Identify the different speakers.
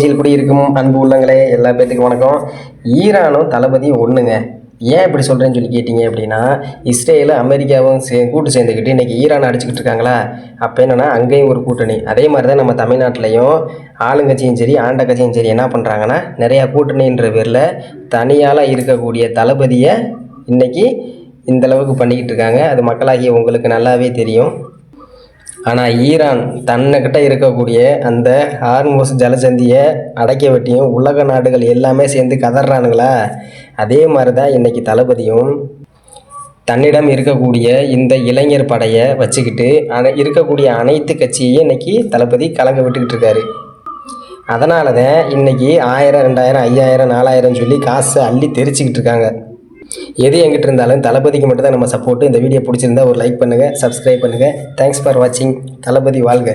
Speaker 1: இப்படி இருக்கும் அன்பு உள்ளங்களே எல்லா பேத்துக்கும் வணக்கம். ஈரானும் தளபதி ஒன்றுங்க. ஏன் இப்படி சொல்கிறேன்னு சொல்லி கேட்டிங்க அப்படின்னா, இஸ்ரேலும் அமெரிக்காவும் கூட்டு சேர்ந்துக்கிட்டு இன்றைக்கி ஈரான் அடிச்சுக்கிட்டு இருக்காங்களா. அப்போ என்னென்னா அங்கேயும் ஒரு கூட்டணி. அதே மாதிரி தான் நம்ம தமிழ்நாட்டிலையும் ஆளுங்கட்சியும் சரி ஆண்ட கட்சியும் சரி என்ன பண்ணுறாங்கன்னா, நிறையா கூட்டணின்ற பேரில் தனியால் இருக்கக்கூடிய தளபதியை இன்றைக்கி இந்தளவுக்கு பண்ணிக்கிட்டு இருக்காங்க. அது மக்களாகிய உங்களுக்கு நல்லாவே தெரியும். ஆனால் ஈரான் தன்னைக்கிட்ட இருக்கக்கூடிய அந்த ஹார்மோஸ் ஜலசந்தியை அடைக்க வெட்டியும் உலக நாடுகள் எல்லாமே சேர்ந்து கதறானுங்களா. அதே மாதிரி தான் இன்றைக்கி தளபதியும் தன்னிடம் இருக்கக்கூடிய இந்த இளைஞர் படையை வச்சுக்கிட்டு இருக்கக்கூடிய அனைத்து கட்சியையும் இன்றைக்கி தளபதி கலங்க விட்டுக்கிட்டு இருக்காரு. அதனால தான் இன்றைக்கி 1000 2000 5000 4000 சொல்லி காசை அள்ளி தெரிச்சிக்கிட்டு இருக்காங்க. எது எங்கிட்ட இருந்தாலும் தளபதிக்கு மட்டும் தான் நம்ம சப்போர்ட்டு. இந்த வீடியோ பிடிச்சிருந்தா ஒரு லைக் பண்ணுங்கள், சப்ஸ்கிரைப் பண்ணுங்கள். தேங்க்ஸ் ஃபார் வாட்சிங். தளபதி வாழ்க.